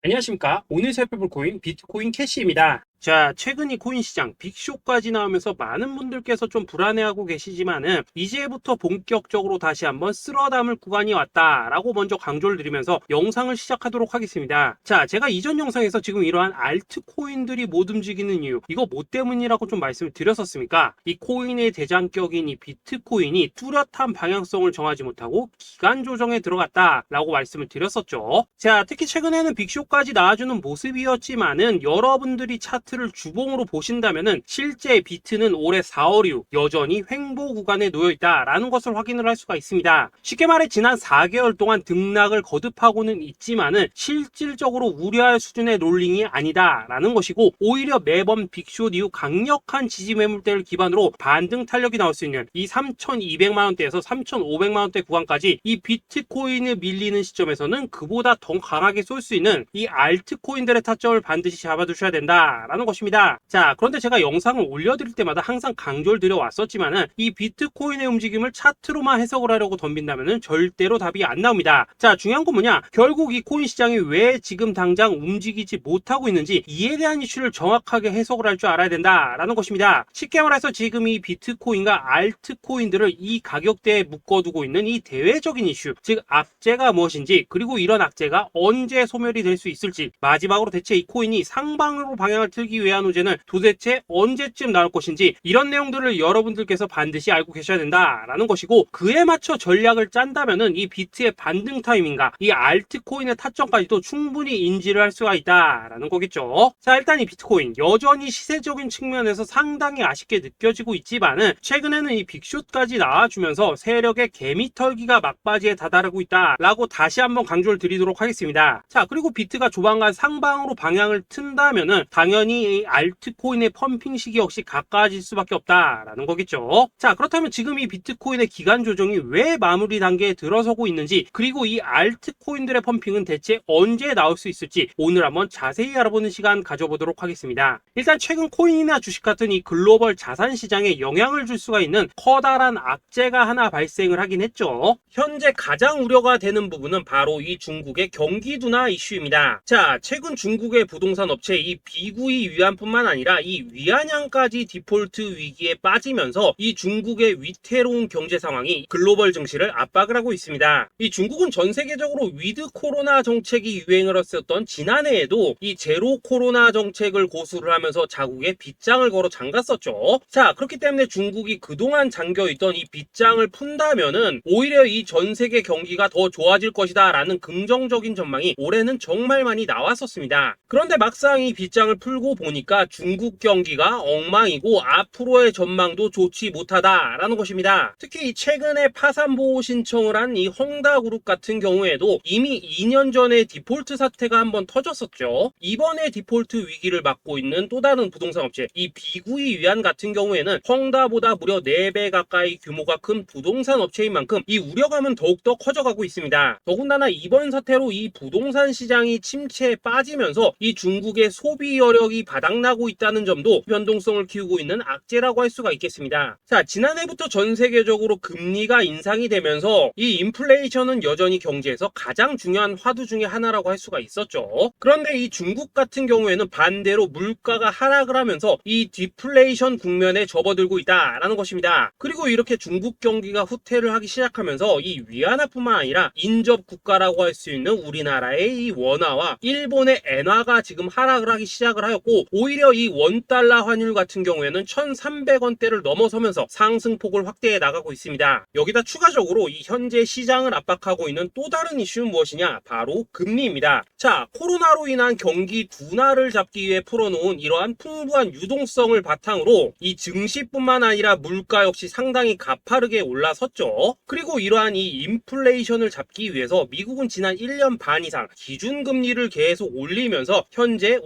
안녕하십니까. 오늘 살펴볼 코인 비트코인 캐시입니다. 자, 최근 이 코인 시장 빅쇼까지 나오면서 많은 분들께서 좀 불안해하고 계시지만은 이제부터 본격적으로 다시 한번 쓸어 담을 구간이 왔다라고 먼저 강조를 드리면서 영상을 시작하도록 하겠습니다. 자, 제가 이전 영상에서 지금 이러한 알트코인들이 못 움직이는 이유, 이거 뭐 때문이라고 좀 말씀을 드렸었습니까? 이 코인의 대장격인 이 비트코인이 뚜렷한 방향성을 정하지 못하고 기간 조정에 들어갔다라고 말씀을 드렸었죠. 자, 특히 최근에는 빅쇼까지 나와주는 모습이었지만은 여러분들이 차트를 주봉으로 보신다면은 실제 비트는 올해 4월 이후 여전히 횡보 구간에 놓여 있다라는 것을 확인을 할 수가 있습니다. 쉽게 말해 지난 4개월 동안 등락을 거듭하고는 있지만은 실질적으로 우려할 수준의 롤링이 아니다라는 것이고, 오히려 매번 빅쇼 이후 강력한 지지 매물대를 기반으로 반등 탄력이 나올 수 있는 이 3,200만 원대에서 3,500만 원대 구간까지 이 비트코인을 밀리는 시점에서는 그보다 더 강하게 쏠 수 있는 이 알트코인들의 타점을 반드시 잡아두셔야 된다라는 것입니다. 자, 그런데 제가 영상을 올려드릴 때마다 항상 강조를 드려왔었지만은 이 비트코인의 움직임을 차트로만 해석을 하려고 덤빈다면은 절대로 답이 안 나옵니다. 자, 중요한 건 뭐냐? 결국 이 코인 시장이 왜 지금 당장 움직이지 못하고 있는지, 이에 대한 이슈를 정확하게 해석을 할 줄 알아야 된다라는 것입니다. 쉽게 말해서 지금 이 비트코인과 알트코인들을 이 가격대에 묶어두고 있는 이 대외적인 이슈, 즉 악재가 무엇인지, 그리고 이런 악재가 언제 소멸이 될 수 있을지, 마지막으로 대체 이 코인이 상방으로 방향을 틀기 위한 호재는 도대체 언제쯤 나올 것인지, 이런 내용들을 여러분들께서 반드시 알고 계셔야 된다라는 것이고, 그에 맞춰 전략을 짠다면은 이 비트의 반등 타이밍과 이 알트코인의 타점까지도 충분히 인지를 할 수가 있다라는 거겠죠. 자, 일단 이 비트코인 여전히 시세적인 측면에서 상당히 아쉽게 느껴지고 있지만은 최근에는 이 빅숏까지 나와주면서 세력의 개미털기가 막바지에 다다르고 있다라고 다시 한번 강조를 드리도록 하겠습니다. 자, 그리고 비트가 조만간 상방으로 방향을 튼다면은 당연히 이 알트코인의 펌핑 시기 역시 가까워질 수밖에 없다라는 거겠죠. 자, 그렇다면 지금 이 비트코인의 기간 조정이 왜 마무리 단계에 들어서고 있는지, 그리고 이 알트코인들의 펌핑은 대체 언제 나올 수 있을지 오늘 한번 자세히 알아보는 시간 가져보도록 하겠습니다. 일단 최근 코인이나 주식 같은 이 글로벌 자산 시장에 영향을 줄 수가 있는 커다란 악재가 하나 발생을 하긴 했죠. 현재 가장 우려가 되는 부분은 바로 이 중국의 경기 둔화 이슈입니다. 자, 최근 중국의 부동산 업체 이 비구이 위안뿐만 아니라 이 위안양까지 디폴트 위기에 빠지면서 이 중국의 위태로운 경제 상황이 글로벌 증시를 압박을 하고 있습니다. 이 중국은 전 세계적으로 위드 코로나 정책이 유행을 했었던 지난해에도 이 제로 코로나 정책을 고수를 하면서 자국에 빗장을 걸어 잠갔었죠. 자, 그렇기 때문에 중국이 그동안 잠겨있던 이 빗장을 푼다면은 오히려 이 전 세계 경기가 더 좋아질 것이다 라는 긍정적인 전망이 올해는 정말 많이 나왔었습니다. 그런데 막상 이 빗장을 풀고 보니까 중국 경기가 엉망이고 앞으로의 전망도 좋지 못하다라는 것입니다. 특히 최근에 파산 보호 신청을 한 이 헝다그룹 같은 경우에도 이미 2년 전에 디폴트 사태가 한번 터졌었죠. 이번에 디폴트 위기를 맞고 있는 또 다른 부동산 업체 이 비구이 위안 같은 경우에는 헝다보다 무려 4배 가까이 규모가 큰 부동산 업체인 만큼 이 우려감은 더욱더 커져가고 있습니다. 더군다나 이번 사태로 이 부동산 시장이 침체에 빠지면서 이 중국의 소비 여력이 바닥나고 있다는 점도 변동성을 키우고 있는 악재라고 할 수가 있겠습니다. 자, 지난해부터 전 세계적으로 금리가 인상이 되면서 이 인플레이션은 여전히 경제에서 가장 중요한 화두 중에 하나라고 할 수가 있었죠. 그런데 이 중국 같은 경우에는 반대로 물가가 하락을 하면서 이 디플레이션 국면에 접어들고 있다라는 것입니다. 그리고 이렇게 중국 경기가 후퇴를 하기 시작하면서 이 위안화뿐만 아니라 인접 국가라고 할 수 있는 우리나라의 이 원화와 일본의 엔화가 지금 하락을 하기 시작을 하였고, 오히려 이 원달러 환율 같은 경우에는 1,300원대를 넘어서면서 상승폭을 확대해 나가고 있습니다. 여기다 추가적으로 이 현재 시장을 압박하고 있는 또 다른 이슈는 무엇이냐? 바로 금리입니다. 자, 코로나로 인한 경기 둔화를 잡기 위해 풀어놓은 이러한 풍부한 유동성을 바탕으로 이 증시뿐만 아니라 물가 역시 상당히 가파르게 올라섰죠. 그리고 이러한 이 인플레이션을 잡기 위해서 미국은 지난 1년 반 이상 기준금리를 계속 올리면서 현재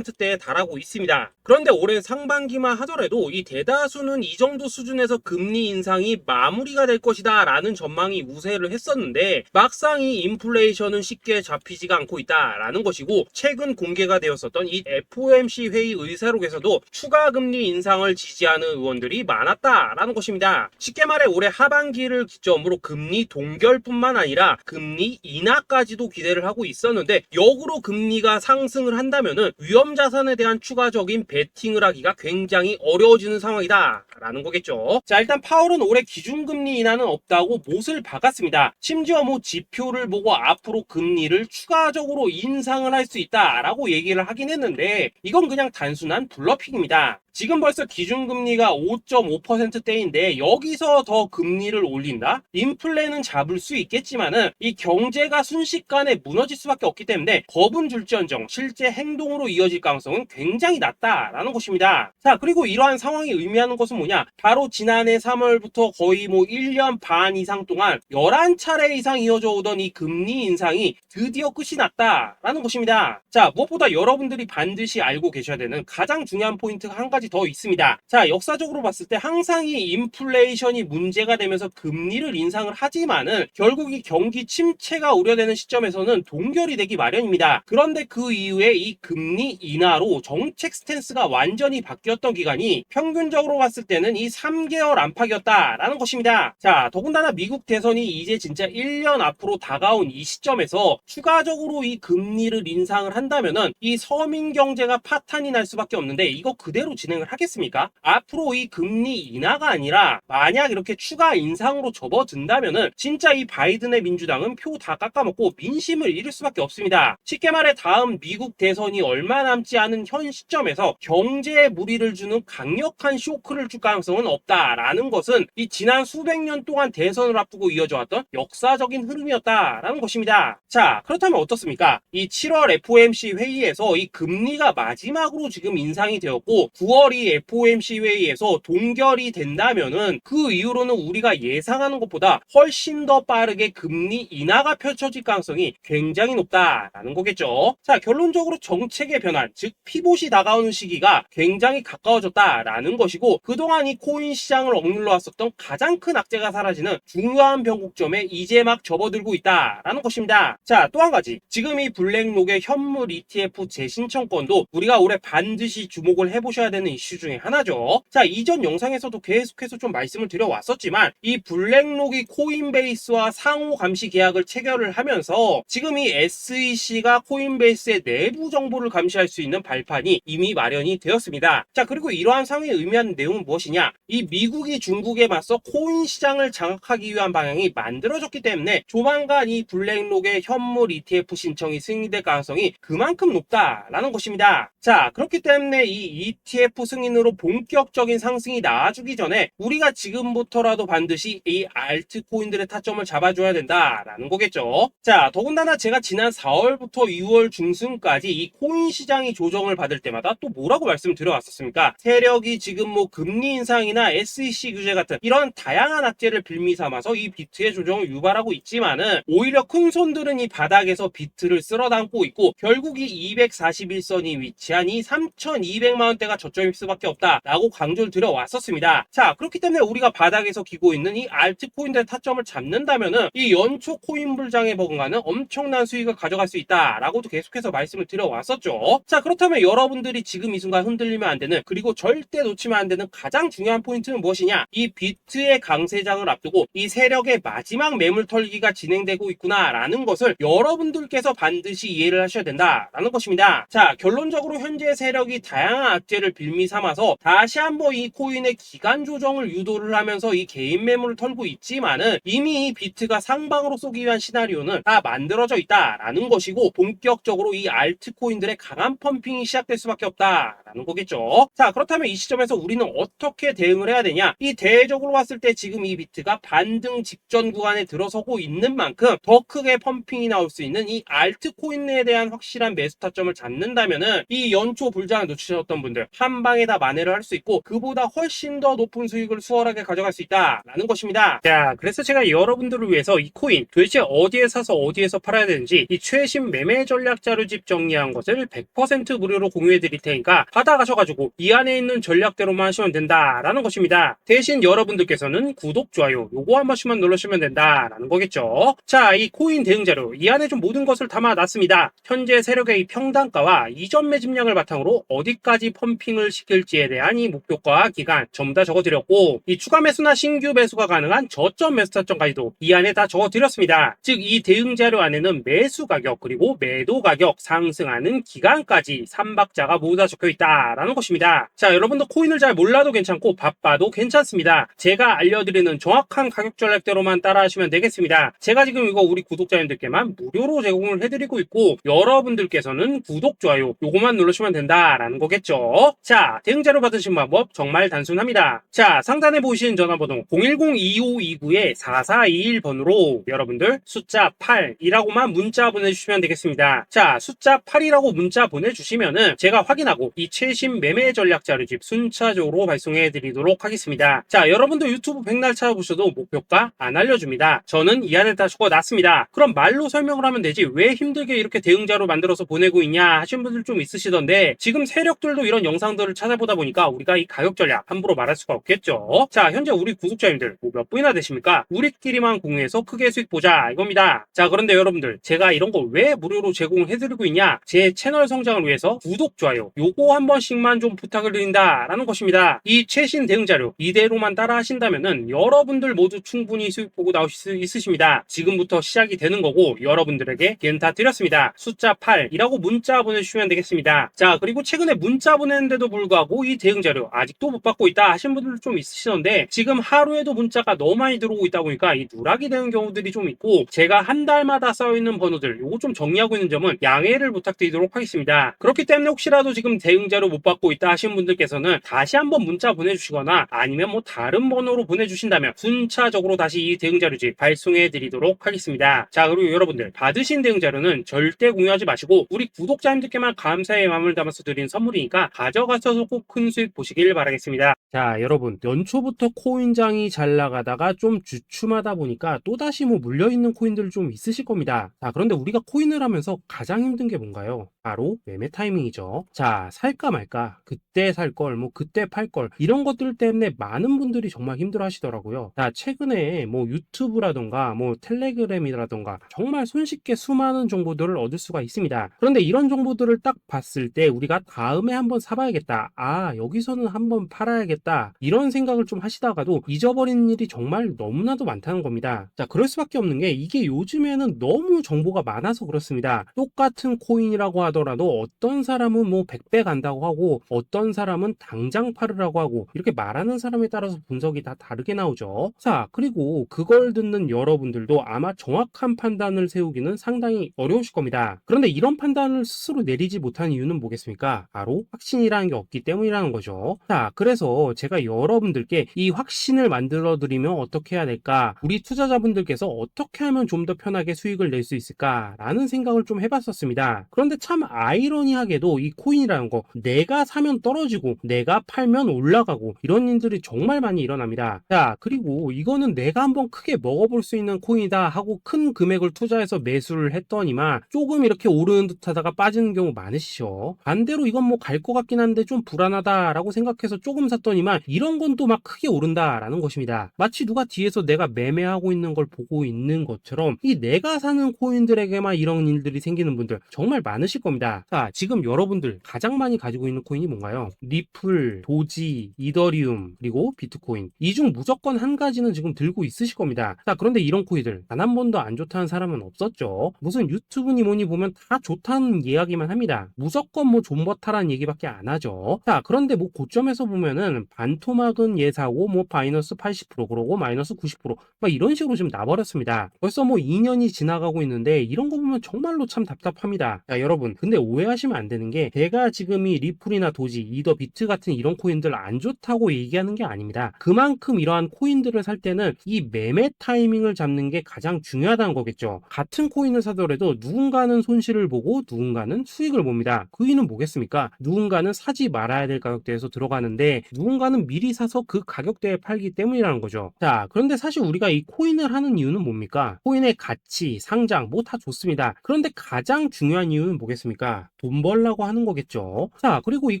10%대에 달하고 있습니다. 그런데 올해 상반기만 하더라도 이 대다수는 이 정도 수준에서 금리 인상이 마무리가 될 것이다 라는 전망이 우세를 했었는데 막상 이 인플레이션은 쉽게 잡히지가 않고 있다라는 것이고, 최근 공개가 되었었던 이 FOMC 회의 의사록에서도 추가 금리 인상을 지지하는 의원들이 많았다라는 것입니다. 쉽게 말해 올해 하반기를 기점으로 금리 동결뿐만 아니라 금리 인하까지도 기대를 하고 있었는데, 역으로 금리가 상승을 한다면은 위험자산에 대한 추가적인 베팅을 하기가 굉장히 어려워지는 상황이다 라는 거겠죠. 자, 일단 파월은 올해 기준금리 인하는 없다고 못을 박았습니다. 심지어 뭐 지표를 보고 앞으로 금리를 추가적으로 인상을 할 수 있다라고 얘기를 하긴 했는데, 이건 그냥 단순한 블러핑입니다. 지금 벌써 기준금리가 5.5%대인데 여기서 더 금리를 올린다? 인플레는 잡을 수 있겠지만은 이 경제가 순식간에 무너질 수밖에 없기 때문에 겁은 줄지언정 실제 행동으로 이어질 가능성은 굉장히 낮다라는 것입니다. 자, 그리고 이러한 상황이 의미하는 것은 뭐냐? 바로 지난해 3월부터 거의 뭐 1년 반 이상 동안 11차례 이상 이어져 오던 이 금리 인상이 드디어 끝이 났다라는 것입니다. 자, 무엇보다 여러분들이 반드시 알고 계셔야 되는 가장 중요한 포인트가 한 가지 더 있습니다. 자, 역사적으로 봤을 때 항상 이 인플레이션이 문제가 되면서 금리를 인상을 하지만은 결국 이 경기 침체가 우려되는 시점에서는 동결이 되기 마련입니다. 그런데 그 이후에 이 금리 인하로 정책 스탠스가 완전히 바뀌었던 기간이 평균적으로 봤을 때는 이 3개월 안팎이었다라는 것입니다. 자, 더군다나 미국 대선이 이제 진짜 1년 앞으로 다가온 이 시점에서 추가적으로 이 금리를 인상을 한다면은 이 서민 경제가 파탄이 날 수밖에 없는데, 이거 그대로 진행을 하겠습니까? 앞으로 이 금리 인하가 아니라 만약 이렇게 추가 인상으로 접어든다면은 진짜 이 바이든의 민주당은 표 다 깎아먹고 민심을 잃을 수밖에 없습니다. 쉽게 말해 다음 미국 대선이 얼마 남지 않은 현 시점에서 경제에 무리를 주는 강력한 쇼크를 줄 가능성은 없다라는 것은 이 지난 수백 년 동안 대선을 앞두고 이어져 왔던 역사적인 흐름이었다라는 것입니다. 자, 그렇다면 어떻습니까? 이 7월 FOMC 회의에서 이 금리가 마지막으로 지금 인상이 되었고 9월 이 FOMC 회의에서 동결이 된다면은 그 이후로는 우리가 예상하는 것보다 훨씬 더 빠르게 금리 인하가 펼쳐질 가능성이 굉장히 높다라는 거겠죠. 자, 결론적으로 정책의 변환, 즉 피봇이 다가오는 시기가 굉장히 가까워졌다라는 것이고, 그동안 이 코인 시장을 억눌러 왔었던 가장 큰 악재가 사라지는 중요한 변곡점에 이제 막 접어들고 있다라는 것입니다. 자, 또 한 가지, 지금 이 블랙록의 현물 ETF 재신청권도 우리가 올해 반드시 주목을 해보셔야 되는 이슈 중에 하나죠. 자, 이전 영상에서도 계속해서 좀 말씀을 드려왔었지만 이 블랙록이 코인베이스와 상호 감시 계약을 체결을 하면서 지금 이 SEC가 코인베이스의 내부 정보를 감시할 수 있는 발판이 이미 마련이 되었습니다. 자, 그리고 이러한 상황이 의미하는 내용은 무엇이냐? 이 미국이 중국에 맞서 코인 시장을 장악하기 위한 방향이 만들어졌기 때문에 조만간 이 블랙록의 현물 ETF 신청이 승인될 가능성이 그만큼 높다라는 것입니다. 자, 그렇기 때문에 이 ETF 승인으로 본격적인 상승이 나와주기 전에 우리가 지금부터라도 반드시 이 알트코인들의 타점을 잡아줘야 된다라는 거겠죠. 자, 더군다나 제가 지난 4월부터 6월 중순까지 이 코인 시장이 조정을 받을 때마다 또 뭐라고 말씀드려왔었습니까? 세력이 지금 뭐 금리 인상이나 SEC 규제 같은 이런 다양한 악재를 빌미 삼아서 이 비트의 조정을 유발하고 있지만은 오히려 큰 손들은 이 바닥에서 비트를 쓸어 담고 있고 결국 이 241선이 위치한 이 3,200만 원대가 저점일 수밖에 없다라고 강조를 드려왔었습니다. 자, 그렇기 때문에 우리가 바닥에서 기고 있는 이 알트코인들의 타점을 잡는다면은 이 연초 코인 불장에 버금가는 엄청난 수익을 가져갈 수 있다라고도 계속해서 말씀을 드려왔었죠. 자, 그렇다면 여러분들이 지금 이 순간 흔들리면 안 되는, 그리고 절대 놓치면 안 되는 가장 중요한 포인트는 무엇이냐? 이 비트의 강세장을 앞두고 이 세력의 마지막 매물 털기가 진행되고 있구나라는 것을 여러분들께서 반드시 이해를 하셔야 된다라는 것입니다. 자, 결론적으로 현재 세력이 다양한 악재를 빌미 삼아서 다시 한번 이 코인의 기간 조정을 유도를 하면서 이 개인 매물을 털고 있지만은 이미 이 비트가 상방으로 쏘기 위한 시나리오는 다 만들어져 있다라는 것이고, 본격적으로 이 알트코인들의 강한 펌핑이 시작될 수밖에 없다라는 된다라는 거겠죠. 자, 그렇다면 이 시점에서 우리는 어떻게 대응을 해야 되냐? 이 대외적으로 봤을 때 지금 이 비트가 반등 직전 구간에 들어서고 있는 만큼 더 크게 펌핑이 나올 수 있는 이 알트코인에 대한 확실한 매수 타점을 잡는다면은 이 연초 불장을 놓치셨던 분들 한 방에 다 만회를 할 수 있고 그보다 훨씬 더 높은 수익을 수월하게 가져갈 수 있다라는 것입니다. 자, 그래서 제가 여러분들을 위해서 이 코인 도대체 어디에 사서 어디에서 팔아야 되는지 이 최신 매매 전략 자료집 정리한 것을 100% 무료로 공유해 드릴 테니까 받아가셔가지고 이 안에 있는 전략대로만 하시면 된다라는 것입니다. 대신 여러분들께서는 구독, 좋아요 요거 한 번씩만 눌러주시면 된다라는 거겠죠. 자, 이 코인 대응 자료 이 안에 좀 모든 것을 담아놨습니다. 현재 세력의 이 평단가와 이전 매집량을 바탕으로 어디까지 펌핑을 시킬지에 대한 이 목표가 기간 전부 다 적어드렸고 이 추가 매수나 신규 매수가 가능한 저점 매수 타점까지도 이 안에 다 적어드렸습니다. 즉 이 대응 자료 안에는 매수 가격 그리고 매도 가격 상승하는 기간까지 3박자가 모두 다 적혀 있다라는 것입니다. 자, 여러분도 코인을 잘 몰라도 괜찮고 바빠도 괜찮습니다. 제가 알려드리는 정확한 가격 전략대로만 따라하시면 되겠습니다. 제가 지금 이거 우리 구독자님들께만 무료로 제공을 해드리고 있고 여러분들께서는 구독, 좋아요 요거만 누르시면 된다라는 거겠죠. 자, 대응 자료 받으신 방법 정말 단순합니다. 자, 상단에 보이시는 전화번호 010-2529-4421번으로 여러분들 숫자 8이라고만 문자 보내주시면 되겠습니다. 자, 숫자 8이라고 문자 보내주시면은 제가 확인하고 이 최신 매매 전략 자료집 순차적으로 발송해 드리도록 하겠습니다. 자, 여러분도 유튜브 백날 찾아보셔도 목표가 안 알려줍니다. 저는 이 안에 다 적어놨습니다. 그럼 말로 설명을 하면 되지 왜 힘들게 이렇게 대응 자료 만들어서 보내고 있냐 하시는 분들 좀 있으시던데 지금 세력들도 이런 영상들을 찾아보다 보니까 우리가 이 가격 전략 함부로 말할 수가 없겠죠. 자, 현재 우리 구독자님들 몇 분이나 되십니까? 우리끼리만 공유해서 크게 수익 보자 이겁니다. 자, 그런데 여러분들 제가 이런 거 왜 무료로 제공을 해드리고 있냐? 제 채널 성장을 위해서 구독, 좋아요 요거 한 번씩만 좀 부탁을 드린다라는 것입니다. 이 최신 대응 자료 이대로만 따라 하신다면은 여러분들 모두 충분히 수익 보고 나오실 수 있으십니다. 지금부터 시작이 되는 거고 여러분들에게 기회는 다 드렸습니다. 숫자 8이라고 문자 보내주시면 되겠습니다. 자, 그리고 최근에 문자 보냈는데도 불구하고 이 대응 자료 아직도 못 받고 있다 하신 분들 좀 있으시던데 지금 하루에도 문자가 너무 많이 들어오고 있다 보니까 이 누락이 되는 경우들이 좀 있고 제가 한 달마다 쌓여있는 번호들 요거 좀 정리하고 있는 점은 양해를 부탁드리도록 하겠습니다. 그렇기 때문에 혹시라도 지금 대응 자료 못 받고 있다 하신 분들께서는 다시 한번 문자 보내주시거나 아니면 뭐 다른 번호로 보내주신다면 순차적으로 다시 이 대응 자료집 발송해 드리도록 하겠습니다. 자, 그리고 여러분들 받으신 대응 자료는 절대 공유하지 마시고 우리 구독자님들께만 감사의 마음을 담아서 드린 선물이니까 가져가셔서 꼭 큰 수익 보시길 바라겠습니다. 자, 여러분 연초부터 코인장이 잘 나가다가 좀 주춤하다 보니까 또다시 뭐 물려있는 코인들 좀 있으실 겁니다. 자, 그런데 우리가 코인을 하면서 가장 힘든 게 뭔가요? 바로 매매 타이밍이죠. 자, 살까 말까 그때 살 걸 뭐 그때 팔 걸 이런 것들 때문에 많은 분들이 정말 힘들어 하시더라고요. 자, 최근에 뭐 유튜브라던가 뭐 텔레그램이라던가 정말 손쉽게 수많은 정보들을 얻을 수가 있습니다. 그런데 이런 정보들을 딱 봤을 때 우리가 다음에 한번 사봐야겠다, 아 여기서는 한번 팔아야겠다 이런 생각을 좀 하시다가도 잊어버리는 일이 정말 너무나도 많다는 겁니다. 자, 그럴 수밖에 없는 게 이게 요즘에는 너무 정보가 많아서 그렇습니다. 똑같은 코인이라고 하더라도 어떤 사람은 뭐 100배 간다고 하고 어떤 사람은 당장 팔으라고 하고 이렇게 말하는 사람에 따라서 분석이 다 다르게 나오죠. 자, 그리고 그걸 듣는 여러분들도 아마 정확한 판단을 세우기는 상당히 어려우실 겁니다. 그런데 이런 판단을 스스로 내리지 못한 이유는 뭐겠습니까? 바로 확신이라는 게 없기 때문이라는 거죠. 자, 그래서 제가 여러분들께 이 확신을 만들어 드리면 어떻게 해야 될까? 우리 투자자분들께서 어떻게 하면 좀 더 편하게 수익을 낼 수 있을까? 라는 생각을 좀 해봤었습니다. 그런데 참 아이러니하게도 이 코인이라는 거 내가 사면 떨어지고 내가 팔면 올라가고 이런 일들이 정말 많이 일어납니다. 자, 그리고 이거는 내가 한번 크게 먹어볼 수 있는 코인이다 하고 큰 금액을 투자해서 매수를 했더니만 조금 이렇게 오르는 듯 하다가 빠지는 경우 많으시죠. 반대로 이건 뭐 갈 것 같긴 한데 좀 불안하다라고 생각해서 조금 샀더니만 이런 건 또 막 크게 오른다라는 것입니다. 마치 누가 뒤에서 내가 매매하고 있는 걸 보고 있는 것처럼 이 내가 사는 코인들에게만 이런 일들이 생기는 분들 정말 많으실 겁니다. 자, 지금 여러분들 가장 많이 가지고 있는 코인이 뭔가요? 리플, 도지, 이더리움, 그리고 비트코인. 이 중 무조건 한 가지는 지금 들고 있으실 겁니다. 자, 그런데 이런 코인들 단 한 번도 안 좋다는 사람은 없었죠. 무슨 유튜브니 뭐니 보면 다 좋다는 이야기만 합니다. 무조건 뭐 존버타라는 얘기밖에 안 하죠. 자, 그런데 뭐 고점에서 보면은 반토막은 예사고 뭐 마이너스 80% 그러고 마이너스 90%막 이런 식으로 지금 나버렸습니다. 벌써 뭐 2년이 지나가고 있는데 이런 거 보면 정말로 참 답답합니다. 자, 여러분 근데 오해하시면 안 되는 게 제가 지금 이 리플이나 도지, 이더 비트 같은 이런 코인들 안 좋다고 얘기하는 게 아닙니다. 그만큼 이러한 코인들을 살 때는 이 매매 타이밍을 잡는 게 가장 중요하다는 거겠죠. 같은 코인을 사더라도 누군가는 손실을 보고 누군가는 수익을 봅니다. 그 이유는 뭐겠습니까? 누군가는 사지 말아야 될 가격대에서 들어가는데 누군가는 미리 사서 그 가격대에 팔기 때문이라는 거죠. 자, 그런데 사실 우리가 이 코인을 하는 이유는 뭡니까? 코인의 가치, 상장 뭐 다 좋습니다. 그런데 가장 중요한 이유는 뭐겠습니까? 돈 벌라고 하는 거겠죠. 자, 그리고 이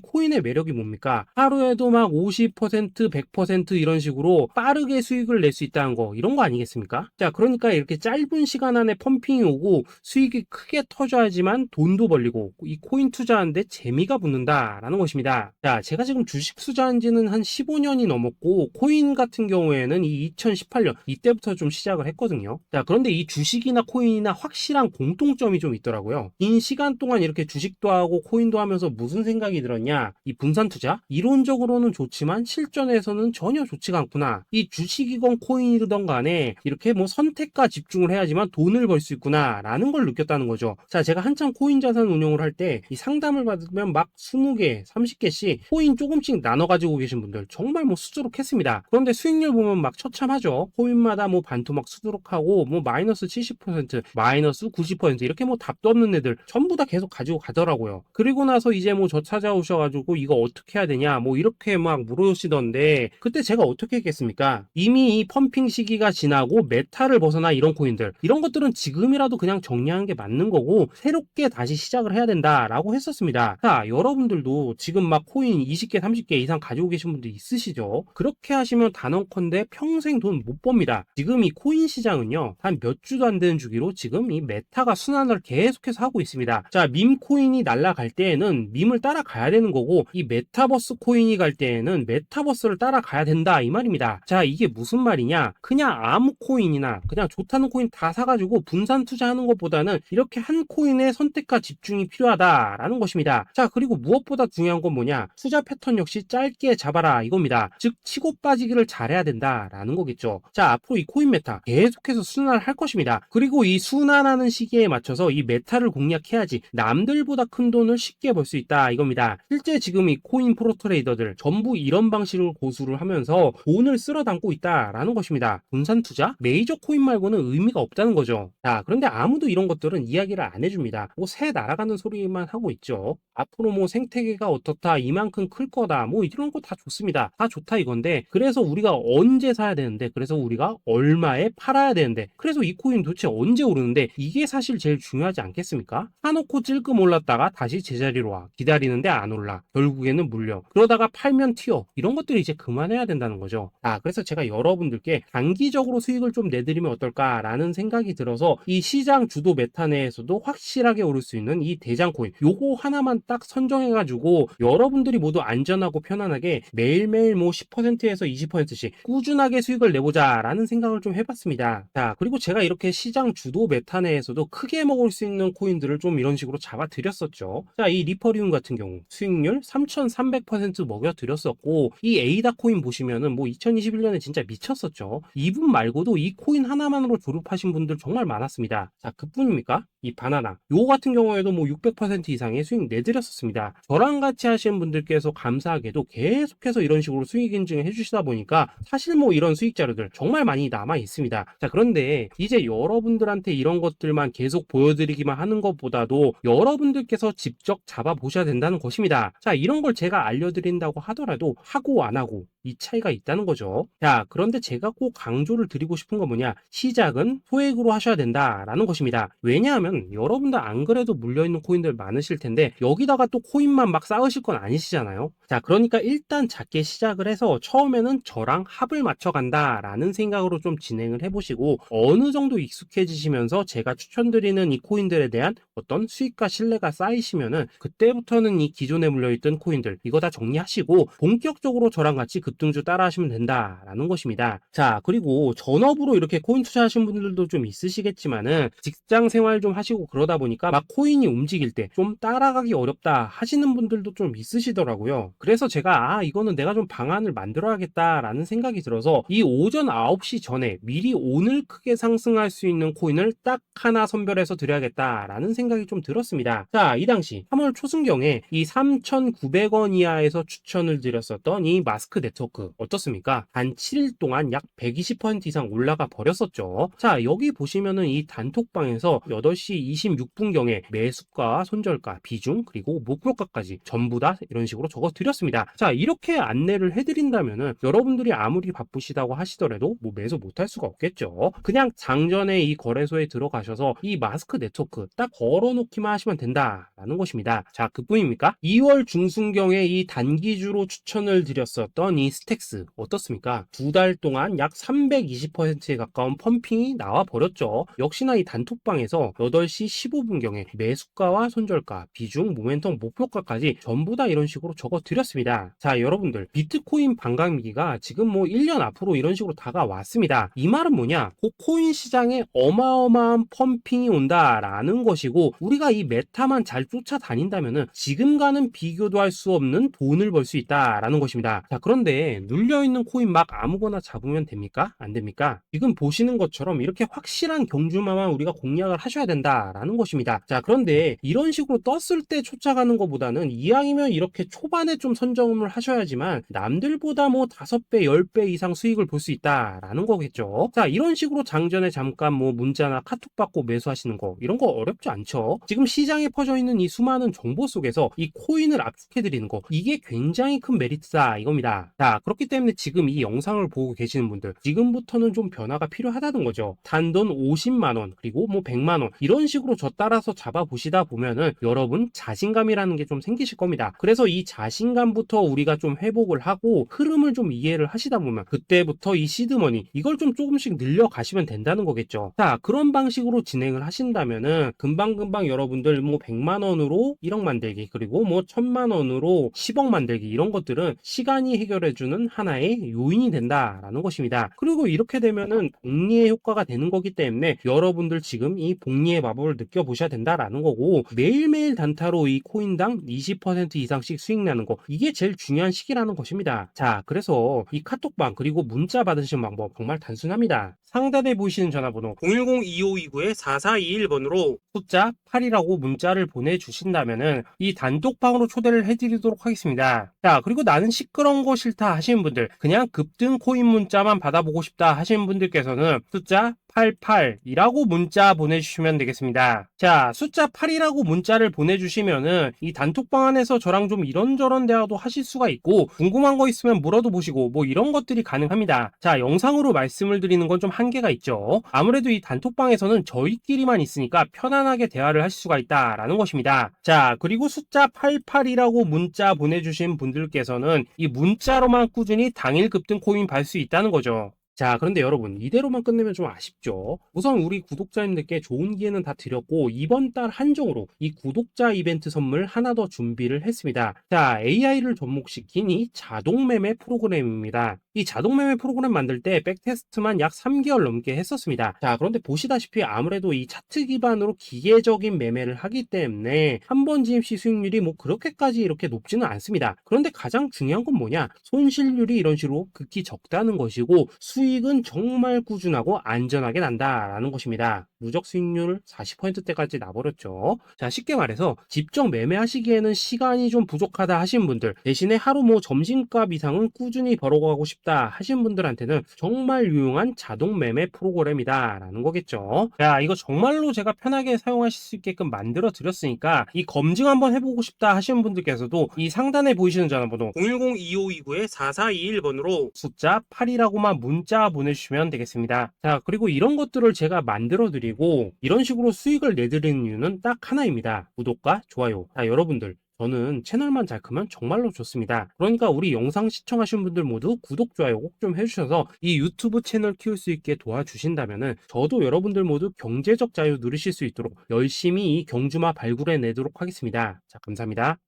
코인의 매력이 뭡니까? 하루에도 막 50%, 100% 이런 식으로 빠르게 수익을 낼 수 있다는 거, 이런 거 아니겠습니까? 자, 그러니까 이렇게 짧은 시간 안에 펌핑이 오고 수익이 크게 터져야지만 돈도 벌리고 이 코인 투자하는데 재미가 붙는다라는 것입니다. 자, 제가 지금 주식 투자한 지는 한 15년이 넘었고 코인 같은 경우에는 이 2018년 이때부터 좀 시작을 했거든요. 자, 그런데 이 주식이나 코인이나 확실한 공통점이 좀 있더라고요. 긴 시간 동안 이렇게 주식도 하고 코인도 하면서 무슨 생각이 들었냐? 이 분산 투자? 이론적으로는 좋지만 실전에서는 전혀 좋지가 않구나. 이 주식이건 코인이든 간에 이렇게 뭐 선택과 집중을 해야지만 돈을 벌 수 있구나 라는 걸 느꼈다는 거죠. 자, 제가 한참 코인 자산 운용을 할 때 이 상담을 받으면 막 20개, 30개씩 코인 조금씩 나눠 가지고 계신 분들 정말 뭐 수두룩했습니다. 그런데 수익률 보면 막 처참하죠. 코인마다 뭐 반토막 수두룩하고 뭐 마이너스 70%, 마이너스 90% 이렇게 뭐 답도 없는 애들 전부 다 계속 가지고 가더라고요. 그리고 나서 이제 뭐 저 찾아오셔가지고 이거 어떻게 해야 되냐 뭐 이렇게 막 물어보시던데 그때 제가 어떻게 했겠습니까? 이미 이 펌핑 시기가 지나고 메타를 벗어나 이런 코인들 이런 것들은 지금이라도 그냥 정리하는 게 맞는 거고 새롭게 다시 시작을 해야 된다라고 했었습니다. 자, 여러분들도 지금 막 코인 20개, 30개 이상 가지고 계신 분들 있으시죠? 그렇게 하시면 단언컨대 평생 돈 못 법니다. 지금 이 코인 시장은요 한 몇 주도 안 되는 주기로 지금 이 메타가 순환을 계속해서 하고 있습니다. 자, 밈 코인이 날아갈 때에는 밈을 따라가야 되는 거고 이 메타버스 코인이 갈 때에는 메타버스를 따라가야 된다 이 말입니다. 자, 이게 무슨 말이냐? 그냥 아무 코인이나 그냥 좋다는 코인 다 사가지고 분산 투자하는 것보다는 이렇게 한 코인의 선택과 집중이 필요하다라는 것입니다. 자, 그리고 무엇보다 중요한 건 뭐냐? 투자 패턴 역시 짧게 잡아라 이겁니다. 즉 치고 빠지기를 잘해야 된다라는 거겠죠. 자, 앞으로 이 코인 메타 계속해서 순환을 할 것입니다. 그리고 이 순환하는 시기에 맞춰서 이 메타를 공략해야지 남들보다 큰 돈을 쉽게 벌 수 있다 이겁니다. 실제 지금 이 코인 프로 트레이더들 전부 이런 방식으로 고수를 하면서 돈을 쓸어 담고 있다라는 것입니다. 분산 투자? 메이저 코인 말고는 의미가 없다는 거죠. 자, 그런데 아무도 이런 것들은 이야기를 안 해줍니다. 뭐 새 날아가는 소리만 하고 있죠. 앞으로 뭐 생태계가 어떻다, 이만큼 클 거다, 뭐 이런 거 다 좋습니다. 다 좋다 이건데 그래서 우리가 언제 사야 되는데 그래서 우리가 얼마에 팔아야 되는데 그래서 이 코인 도대체 언제 오르는데 이게 사실 제일 중요하지 않겠습니까? 사놓고 찔끔 올랐다가 다시 제자리로 와 기다리는데 안 올라 결국에는 물려 그러다가 팔면 튀어 이런 것들이 이제 그만해야 된다는 거죠. 그래서 제가 여러분들께 단기적으로 수익을 좀 내드리면 어떨까라는 생각이 들어서 이 시장 주도 메타 내에서도 확실하게 오를 수 있는 이 대장 코인 요거 하나만 딱 선정해가지고 여러분들이 모두 안전하고 편안하게 매일매일 뭐 10%에서 20%씩 꾸준하게 수익을 내보자 라는 생각을 좀 해봤습니다. 자, 그리고 제가 이렇게 시장 주도 메타 내에서도 크게 먹을 수 있는 코인들을 좀 이런 식으로 잡아드렸었죠. 자, 이 리퍼리움 같은 경우 수익률 3300% 먹여드렸었고 이 에이다 코인 보시면은 뭐 2021년에 진짜 미쳤었죠. 이분 말고도 이 코인 하나만으로 졸업하신 분들 정말 많았습니다. 자, 그뿐입니까? 이 바나나 요 같은 경우에도 뭐 600% 이상의 수익 내드렸었습니다. 저랑 같이 하시는 분들께서 감사하게도 계속해서 이런 식으로 수익 인증을 해주시다 보니까 사실 뭐 이런 수익 자료들 정말 많이 남아 있습니다. 자, 그런데 이제 여러분들한테 이런 것들만 계속 보여드리기만 하는 것보다도 여러분들께서 직접 잡아보셔야 된다는 것입니다. 자, 이런 걸 제가 알려드린다고 하더라도 하고 안 하고 이 차이가 있다는 거죠. 자, 그런데 제가 꼭 강조를 드리고 싶은 건 뭐냐? 시작은 소액으로 하셔야 된다라는 것입니다. 왜냐하면 여러분들 안 그래도 물려있는 코인들 많으실 텐데 여기다가 또 코인만 막 쌓으실 건 아니시잖아요. 자, 그러니까 일단 작게 시작을 해서 처음에는 저랑 합을 맞춰 간다라는 생각으로 좀 진행을 해보시고 어느 정도 익숙해지시면서 제가 추천드리는 이 코인들에 대한 어떤 수익과 신뢰가 쌓이시면은 그때부터는 이 기존에 물려있던 코인들 이거 다 정리하시고 본격적으로 저랑 같이 그 급등주 따라 하시면 된다라는 것입니다. 자, 그리고 전업으로 이렇게 코인 투자하신 분들도 좀 있으시겠지만은 직장 생활 좀 하시고 그러다 보니까 막 코인이 움직일 때 좀 따라가기 어렵다 하시는 분들도 좀 있으시더라고요. 그래서 제가 이거는 내가 좀 방안을 만들어야겠다라는 생각이 들어서 이 오전 9시 전에 미리 오늘 크게 상승할 수 있는 코인을 딱 하나 선별해서 드려야겠다라는 생각이 좀 들었습니다. 자, 이 당시 3월 초순경에 이 3,900원 이하에서 추천을 드렸었던 이 마스크 네트워크 어떻습니까? 단 7일 동안 약 120% 이상 올라가 버렸었죠. 자, 여기 보시면은 이 단톡방에서 8시 26분경에 매수가, 손절가, 비중, 그리고 목표가까지 전부 다 이런 식으로 적어 드렸습니다. 자, 이렇게 안내를 해드린다면은 여러분들이 아무리 바쁘시다고 하시더라도 뭐 매수 못할 수가 없겠죠. 그냥 장전에 이 거래소에 들어가셔서 이 마스크 네트워크 딱 걸어놓기만 하시면 된다라는 것입니다. 자, 그뿐입니까? 2월 중순경에 이 단기주로 추천을 드렸었던 이 스택스 어떻습니까? 2달 동안 약 320%에 가까운 펌핑이 나와 버렸죠. 역시나 이 단톡방에서 8시 15분경에 매수가와 손절가, 비중, 모멘텀, 목표가까지 전부 다 이런 식으로 적어 드렸습니다. 자, 여러분들 비트코인 반감기가 지금 뭐 1년 앞으로 이런 식으로 다가왔습니다. 이 말은 뭐냐? 그 코인 시장에 어마어마한 펌핑이 온다라는 것이고 우리가 이 메타만 잘 쫓아다닌다면은 지금과는 비교도 할 수 없는 돈을 벌 수 있다라는 것입니다. 자, 그런데 눌려있는 코인 막 아무거나 잡으면 됩니까? 안 됩니까? 지금 보시는 것처럼 이렇게 확실한 경주마만 우리가 공략을 하셔야 된다라는 것입니다. 자, 그런데 이런 식으로 떴을 때 쫓아가는 것보다는 이왕이면 이렇게 초반에 좀 선점을 하셔야지만 남들보다 뭐 5배, 10배 이상 수익을 볼 수 있다라는 거겠죠. 자, 이런 식으로 장전에 잠깐 뭐 문자나 카톡 받고 매수하시는 거 이런 거 어렵지 않죠. 지금 시장에 퍼져 있는 이 수많은 정보 속에서 이 코인을 압축해 드리는 거 이게 굉장히 큰 메리트다 이겁니다. 자, 그렇기 때문에 지금 이 영상을 보고 계시는 분들 지금부터는 좀 변화가 필요하다는 거죠. 단돈 50만 원 그리고 뭐 100만 원 이런 식으로 저 따라서 잡아 보시다 보면은 여러분 자신감이라는 게 좀 생기실 겁니다. 그래서 이 자신감부터 우리가 좀 회복을 하고 흐름을 좀 이해를 하시다 보면 그때부터 이 시드머니 이걸 좀 조금씩 늘려 가시면 된다는 거겠죠. 자, 그런 방식으로 진행을 하신다면은 금방금방 여러분들 뭐 100만 원으로 1억 만들기 그리고 뭐 1000만 원으로 10억 만들기 이런 것들은 시간이 해결해주는 하나의 요인이 된다라는 것입니다. 그리고 이렇게 되면은 복리의 효과가 되는 거기 때문에 여러분들 지금 이 복리의 마법을 느껴보셔야 된다라는 거고 매일매일 단타로 이 코인당 20% 이상씩 수익 나는 거 이게 제일 중요한 시기라는 것입니다. 자, 그래서 이 카톡방 그리고 문자 받으시는 방법 정말 단순합니다. 상단에 보이시는 전화번호 010-2529-4421번으로 숫자 8이라고 문자를 보내주신다면은 이 단톡방으로 초대를 해드리도록 하겠습니다. 자, 그리고 나는 시끄러운 거 싫다 하시는 분들 그냥 급등 코인 문자만 받아보고 싶다 하시는 분들께서는 숫자 88이라고 문자 보내주시면 되겠습니다. 자, 숫자 8이라고 문자를 보내주시면은 이 단톡방 안에서 저랑 좀 이런저런 대화도 하실 수가 있고 궁금한 거 있으면 물어도 보시고 뭐 이런 것들이 가능합니다. 자, 영상으로 말씀을 드리는 건 좀 한계가 있죠. 아무래도 이 단톡방에서는 저희끼리만 있으니까 편안하게 대화를 하실 수가 있다라는 것입니다. 자, 그리고 숫자 88이라고 문자 보내주신 분들께서는 이 문자로만 꾸준히 당일 급등 코인 받을 수 있다는 거죠. 자, 그런데 여러분 이대로만 끝내면 좀 아쉽죠. 우선 우리 구독자님들께 좋은 기회는 다 드렸고 이번 달 한정으로 이 구독자 이벤트 선물 하나 더 준비를 했습니다. 자, AI를 접목시킨 이 자동 매매 프로그램입니다. 이 자동 매매 프로그램 만들 때 백테스트만 약 3개월 넘게 했었습니다. 자, 그런데 보시다시피 아무래도 이 차트 기반으로 기계적인 매매를 하기 때문에 한 번 GMC 수익률이 뭐 그렇게까지 이렇게 높지는 않습니다. 그런데 가장 중요한 건 뭐냐? 손실률이 이런 식으로 극히 적다는 것이고 수익은 정말 꾸준하고 안전하게 난다라는 것입니다. 누적 수익률 40%대까지 나버렸죠. 자, 쉽게 말해서 직접 매매하시기에는 시간이 좀 부족하다 하신 분들 대신에 하루 뭐 점심값 이상은 꾸준히 벌어가고 싶다 하신 분들한테는 정말 유용한 자동 매매 프로그램이다 라는 거겠죠. 자, 이거 정말로 제가 편하게 사용하실 수 있게끔 만들어 드렸으니까 이 검증 한번 해보고 싶다 하시는 분들께서도 이 상단에 보이시는 전화번호 010-2529-4421번으로 숫자 8이라고만 문자 보내주시면 되겠습니다. 자, 그리고 이런 것들을 제가 만들어 드리고 이런 식으로 수익을 내드리는 이유는 딱 하나입니다. 구독과 좋아요. 자, 여러분들 저는 채널만 잘 크면 정말로 좋습니다. 그러니까 우리 영상 시청하신 분들 모두 구독, 좋아요 꼭 좀 해주셔서 이 유튜브 채널 키울 수 있게 도와주신다면은 저도 여러분들 모두 경제적 자유 누리실 수 있도록 열심히 이 경주마 발굴해 내도록 하겠습니다. 자, 감사합니다.